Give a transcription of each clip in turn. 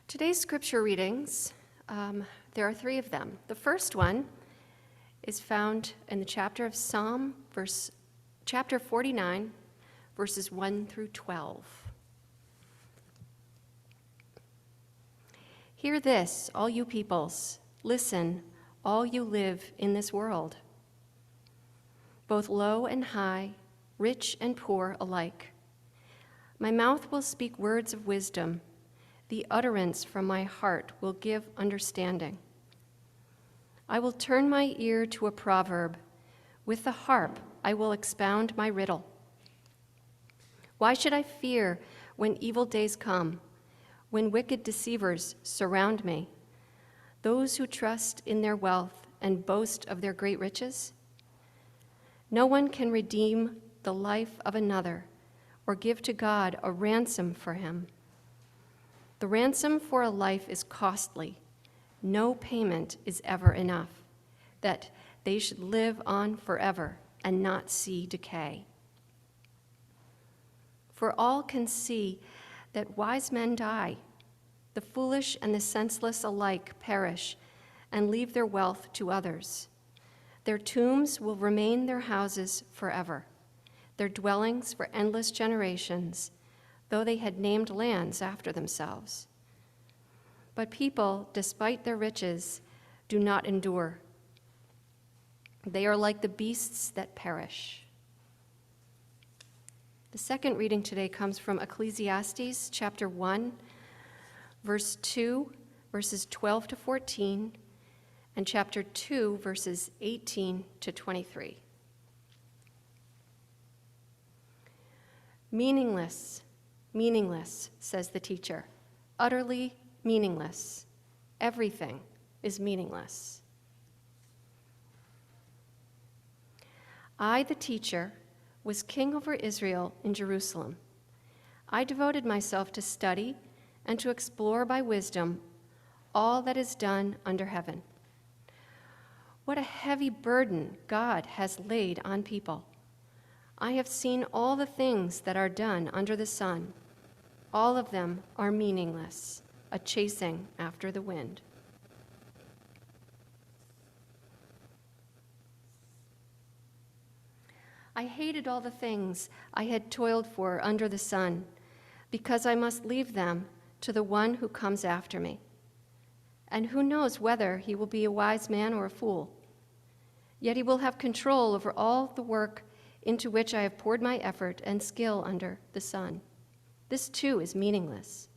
Today's scripture readings, there are three of them. The first one is found in the chapter of chapter 49, verses 1 through 12. Hear this, all you peoples. Listen, all you live in this world, both low and high, rich and poor alike. My mouth will speak words of wisdom. The utterance from my heart will give understanding. I will turn my ear to a proverb. With the harp, I will expound my riddle. Why should I fear when evil days come, when wicked deceivers surround me, those who trust in their wealth and boast of their great riches? No one can redeem the life of another or give to God a ransom for him. The ransom for a life is costly. No payment is ever enough, that they should live on forever and not see decay. For all can see that wise men die. The foolish and the senseless alike perish and leave their wealth to others. Their tombs will remain their houses forever, their dwellings for endless generations, though they had named lands after themselves. But people, despite their riches, do not endure. They are like the beasts that perish. The second reading today comes from Ecclesiastes chapter 1, verse 2, verses 12 to 14, and chapter 2, verses 18 to 23. Meaningless, meaningless, says the teacher, utterly meaningless. Everything is meaningless. I, the teacher, was king over Israel in Jerusalem. I devoted myself to study and to explore by wisdom all that is done under heaven. What a heavy burden God has laid on people. I have seen all the things that are done under the sun. All of them are meaningless, a chasing after the wind. I hated all the things I had toiled for under the sun, because I must leave them to the one who comes after me. And who knows whether he will be a wise man or a fool? Yet he will have control over all the work into which I have poured my effort and skill under the sun. This too is meaningless.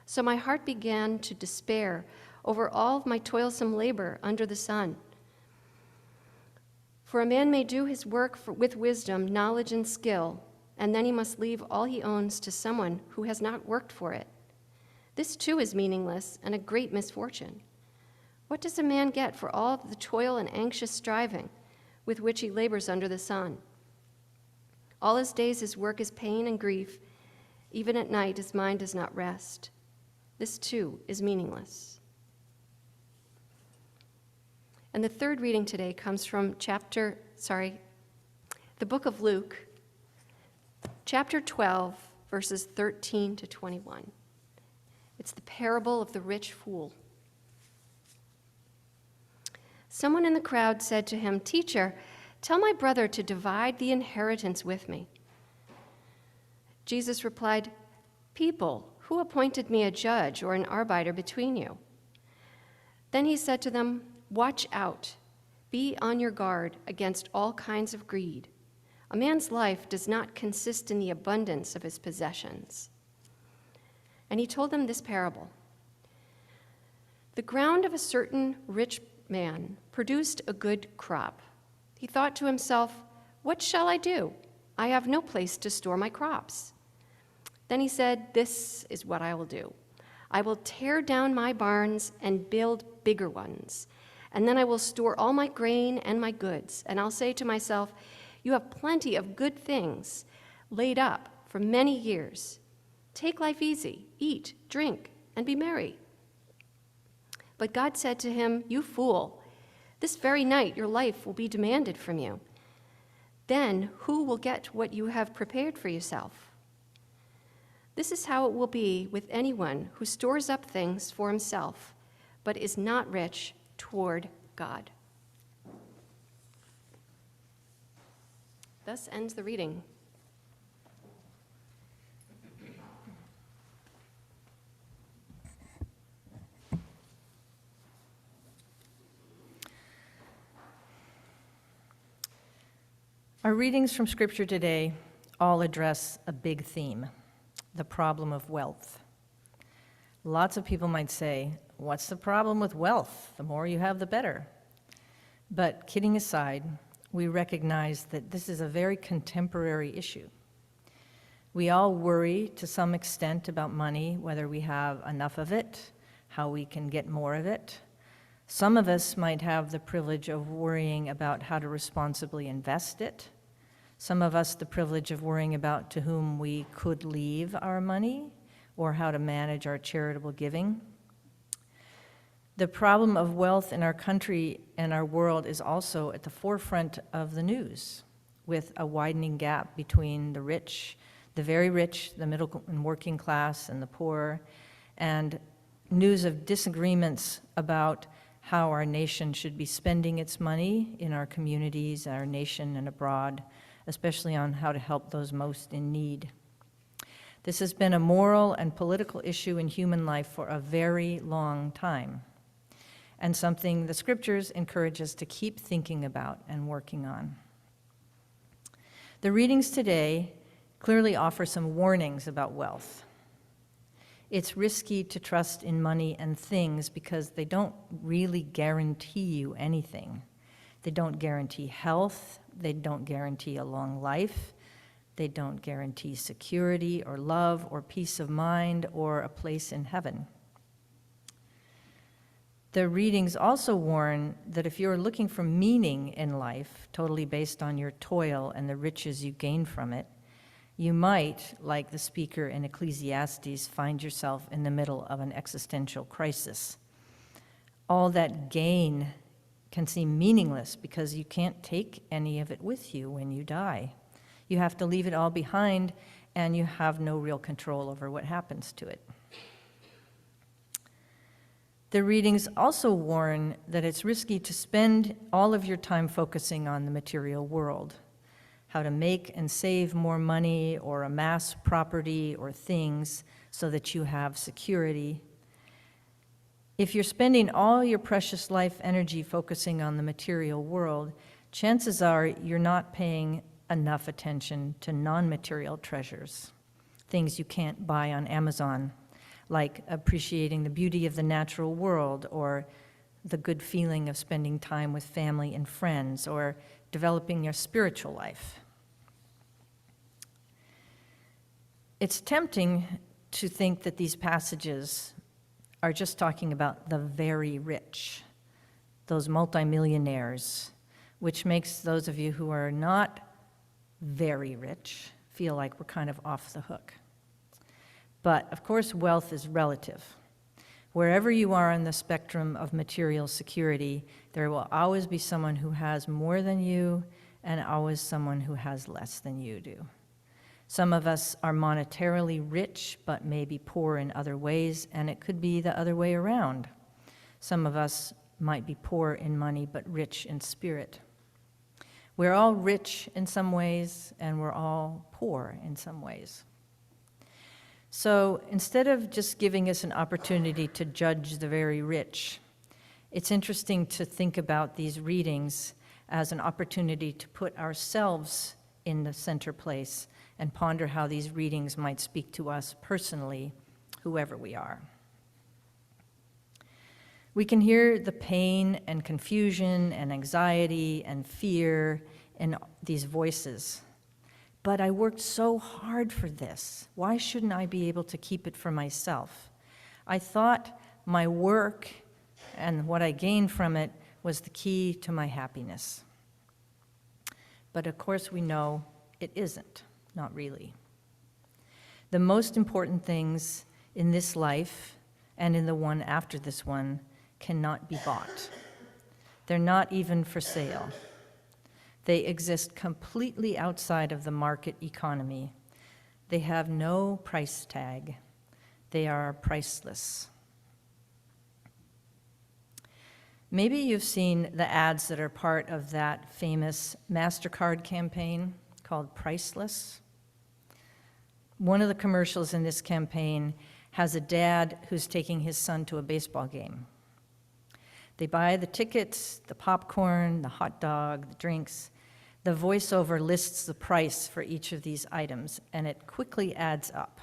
So my heart began to despair over all of my toilsome labor under the sun. For a man may do his work with wisdom, knowledge, and skill, and then he must leave all he owns to someone who has not worked for it. This too is meaningless and a great misfortune. What does a man get for all of the toil and anxious striving with which he labors under the sun? All his days his work is pain and grief. Even at night his mind does not rest. This too is meaningless. And the third reading today comes from the book of Luke, chapter 12, verses 13 to 21. It's the parable of the rich fool. Someone in the crowd said to him, "Teacher, tell my brother to divide the inheritance with me." Jesus replied, "People, who appointed me a judge or an arbiter between you?" Then he said to them, "Watch out. Be on your guard against all kinds of greed. A man's life does not consist in the abundance of his possessions." And he told them this parable. The ground of a certain rich man produced a good crop. He thought to himself, "What shall I do? I have no place to store my crops." Then he said, "This is what I will do. I will tear down my barns and build bigger ones. And then I will store all my grain and my goods. And I'll say to myself, you have plenty of good things laid up for many years. Take life easy, eat, drink, and be merry." But God said to him, "You fool, this very night your life will be demanded from you. Then who will get what you have prepared for yourself?" This is how it will be with anyone who stores up things for himself, but is not rich toward God. Thus ends the reading. Our readings from Scripture today all address a big theme, the problem of wealth. Lots of people might say, what's the problem with wealth? The more you have, the better. But kidding aside, we recognize that this is a very contemporary issue. We all worry to some extent about money, whether we have enough of it, how we can get more of it. Some of us might have the privilege of worrying about how to responsibly invest it. Some of us the privilege of worrying about to whom we could leave our money or how to manage our charitable giving. The problem of wealth in our country and our world is also at the forefront of the news, with a widening gap between the rich, the very rich, the middle and working class, and the poor, and news of disagreements about how our nation should be spending its money in our communities, our nation, and abroad, especially on how to help those most in need. This has been a moral and political issue in human life for a very long time, and something the Scriptures encourage us to keep thinking about and working on. The readings today clearly offer some warnings about wealth. It's risky to trust in money and things because they don't really guarantee you anything. They don't guarantee health, they don't guarantee a long life, they don't guarantee security or love or peace of mind or a place in heaven. The readings also warn that if you're looking for meaning in life, totally based on your toil and the riches you gain from it, you might, like the speaker in Ecclesiastes, find yourself in the middle of an existential crisis. All that gain can seem meaningless because you can't take any of it with you when you die. You have to leave it all behind, and you have no real control over what happens to it. The readings also warn that it's risky to spend all of your time focusing on the material world, how to make and save more money or amass property or things so that you have security. If you're spending all your precious life energy focusing on the material world, chances are you're not paying enough attention to non-material treasures, things you can't buy on Amazon, like appreciating the beauty of the natural world or the good feeling of spending time with family and friends or developing your spiritual life. It's tempting to think that these passages are just talking about the very rich, those multimillionaires, which makes those of you who are not very rich feel like we're kind of off the hook. But of course, wealth is relative. Wherever you are on the spectrum of material security, there will always be someone who has more than you and always someone who has less than you do. Some of us are monetarily rich, but maybe poor in other ways, and it could be the other way around. Some of us might be poor in money, but rich in spirit. We're all rich in some ways, and we're all poor in some ways. So instead of just giving us an opportunity to judge the very rich, it's interesting to think about these readings as an opportunity to put ourselves in the center place and ponder how these readings might speak to us personally, whoever we are. We can hear the pain and confusion and anxiety and fear in these voices. But I worked so hard for this. Why shouldn't I be able to keep it for myself? I thought my work and what I gained from it was the key to my happiness. But of course we know it isn't, not really. The most important things in this life and in the one after this one cannot be bought. They're not even for sale. They exist completely outside of the market economy. They have no price tag. They are priceless. Maybe you've seen the ads that are part of that famous MasterCard campaign called Priceless. One of the commercials in this campaign has a dad who's taking his son to a baseball game. They buy the tickets, the popcorn, the hot dog, the drinks. The voiceover lists the price for each of these items, and it quickly adds up.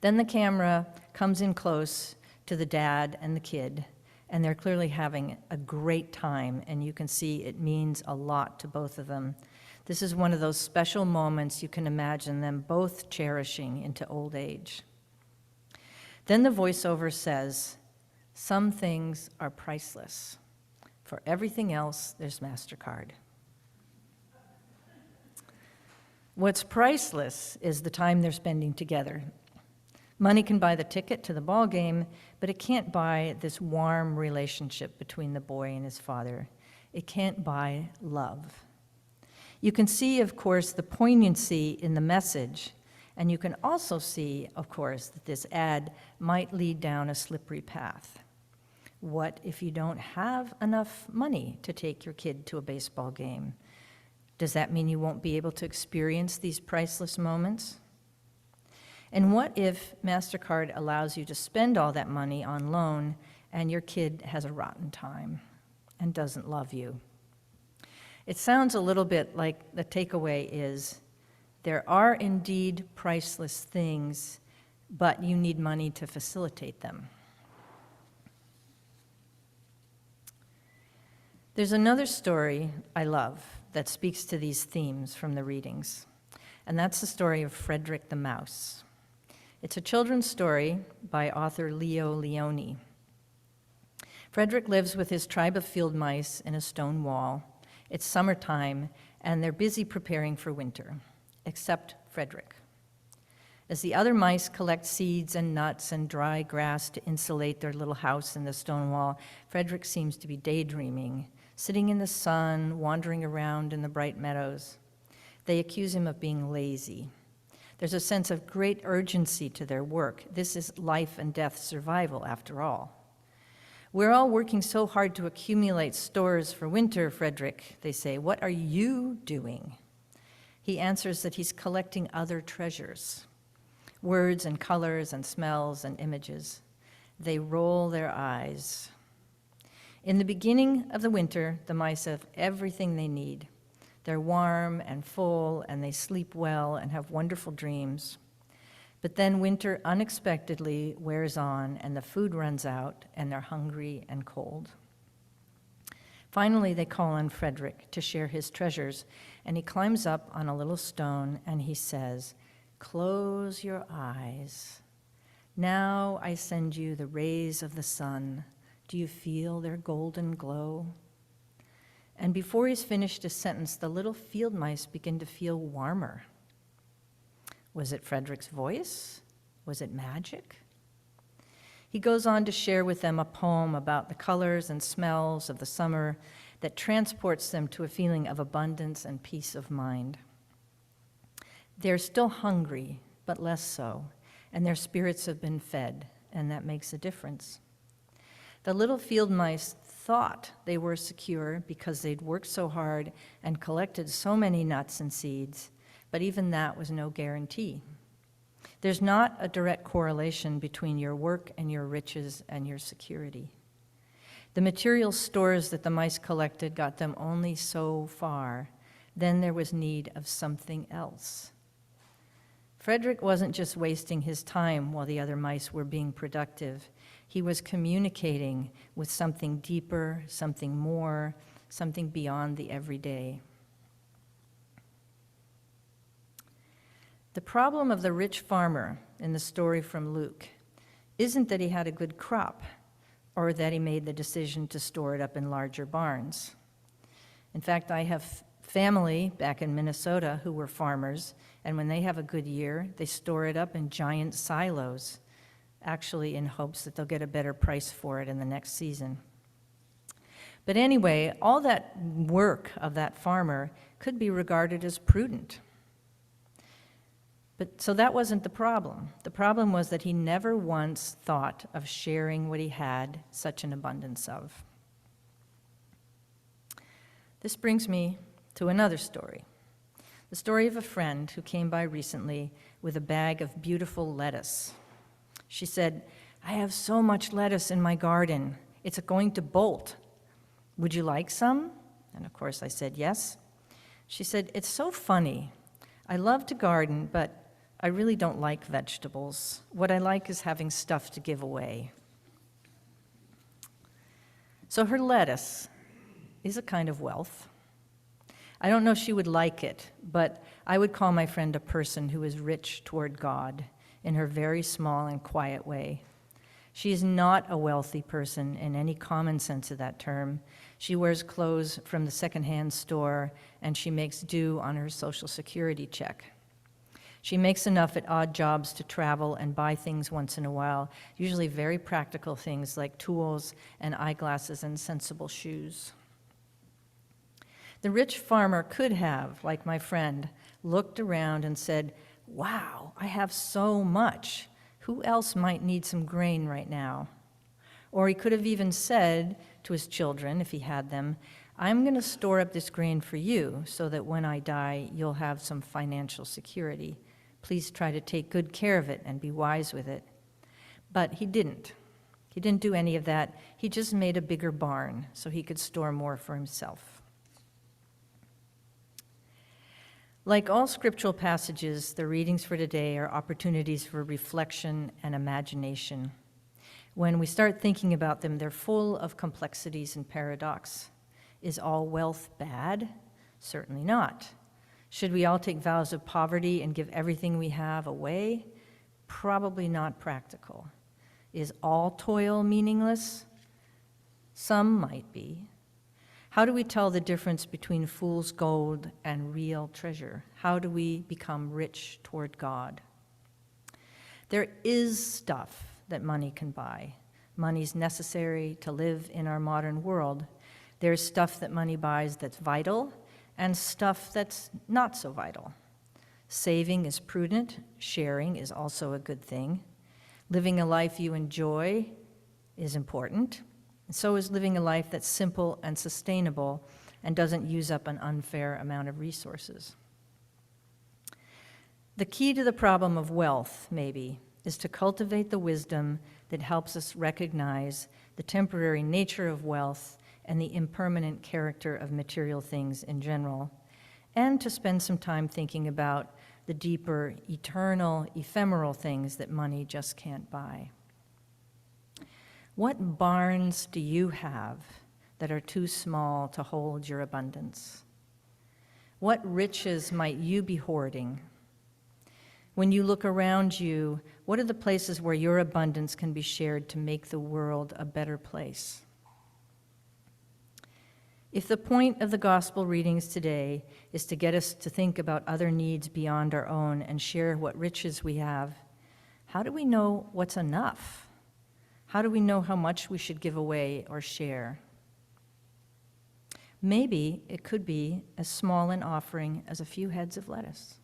Then the camera comes in close to the dad and the kid, and they're clearly having a great time, and you can see it means a lot to both of them. This is one of those special moments you can imagine them both cherishing into old age. Then the voiceover says, "Some things are priceless. For everything else, there's MasterCard." What's priceless is the time they're spending together. Money can buy the ticket to the ball game, but it can't buy this warm relationship between the boy and his father. It can't buy love. You can see, of course, the poignancy in the message, and you can also see, of course, that this ad might lead down a slippery path. What if you don't have enough money to take your kid to a baseball game? Does that mean you won't be able to experience these priceless moments? And what if MasterCard allows you to spend all that money on loan and your kid has a rotten time and doesn't love you? It sounds a little bit like the takeaway is, there are indeed priceless things, but you need money to facilitate them. There's another story I love that speaks to these themes from the readings, and that's the story of Frederick the Mouse. It's a children's story by author Leo Leone. Frederick lives with his tribe of field mice in a stone wall. It's summertime, and they're busy preparing for winter, except Frederick. As the other mice collect seeds and nuts and dry grass to insulate their little house in the stone wall, Frederick seems to be daydreaming, sitting in the sun, wandering around in the bright meadows. They accuse him of being lazy. There's a sense of great urgency to their work. This is life and death survival, after all. "We're all working so hard to accumulate stores for winter, Frederick," they say. "What are you doing?" He answers that he's collecting other treasures, words and colors and smells and images. They roll their eyes. In the beginning of the winter, the mice have everything they need. They're warm and full, and they sleep well and have wonderful dreams. But then winter unexpectedly wears on, and the food runs out, and they're hungry and cold. Finally, they call on Frederick to share his treasures, and he climbs up on a little stone, and he says, "Close your eyes. Now I send you the rays of the sun. Do you feel their golden glow?" And before he's finished his sentence, the little field mice begin to feel warmer. Was it Frederick's voice? Was it magic? He goes on to share with them a poem about the colors and smells of the summer that transports them to a feeling of abundance and peace of mind. They're still hungry, but less so, and their spirits have been fed, and that makes a difference. The little field mice thought they were secure because they'd worked so hard and collected so many nuts and seeds, but even that was no guarantee. There's not a direct correlation between your work and your riches and your security. The material stores that the mice collected got them only so far. Then there was need of something else. Frederick wasn't just wasting his time while the other mice were being productive. He was communicating with something deeper, something more, something beyond the everyday. The problem of the rich farmer in the story from Luke isn't that he had a good crop or that he made the decision to store it up in larger barns. In fact, I have family back in Minnesota who were farmers, and when they have a good year, they store it up in giant silos, actually in hopes that they'll get a better price for it in the next season. But anyway, all that work of that farmer could be regarded as prudent. But so that wasn't the problem. The problem was that he never once thought of sharing what he had such an abundance of. This brings me to another story. The story of a friend who came by recently with a bag of beautiful lettuce. She said, "I have so much lettuce in my garden. It's going to bolt. Would you like some?" And of course I said yes. She said, "It's so funny. I love to garden, but I really don't like vegetables. What I like is having stuff to give away." So her lettuce is a kind of wealth. I don't know if she would like it, but I would call my friend a person who is rich toward God in her very small and quiet way. She is not a wealthy person in any common sense of that term. She wears clothes from the secondhand store, and she makes do on her Social Security check. She makes enough at odd jobs to travel and buy things once in a while, usually very practical things like tools and eyeglasses and sensible shoes. The rich farmer could have, like my friend, looked around and said, "Wow, I have so much. Who else might need some grain right now?" Or he could have even said to his children, if he had them, "I'm going to store up this grain for you so that when I die, you'll have some financial security. Please try to take good care of it and be wise with it." But he didn't. He didn't do any of that. He just made a bigger barn so he could store more for himself. Like all scriptural passages, the readings for today are opportunities for reflection and imagination. When we start thinking about them, they're full of complexities and paradox. Is all wealth bad? Certainly not. Should we all take vows of poverty and give everything we have away? Probably not practical. Is all toil meaningless? Some might be. How do we tell the difference between fool's gold and real treasure? How do we become rich toward God? There is stuff that money can buy. Money's necessary to live in our modern world. There's stuff that money buys that's vital and stuff that's not so vital. Saving is prudent. Sharing is also a good thing. Living a life you enjoy is important. And so is living a life that's simple and sustainable and doesn't use up an unfair amount of resources. The key to the problem of wealth, maybe, is to cultivate the wisdom that helps us recognize the temporary nature of wealth and the impermanent character of material things in general, and to spend some time thinking about the deeper, eternal, ephemeral things that money just can't buy. What barns do you have that are too small to hold your abundance? What riches might you be hoarding? When you look around you, what are the places where your abundance can be shared to make the world a better place? If the point of the gospel readings today is to get us to think about other needs beyond our own and share what riches we have, how do we know what's enough? How do we know how much we should give away or share? Maybe it could be as small an offering as a few heads of lettuce.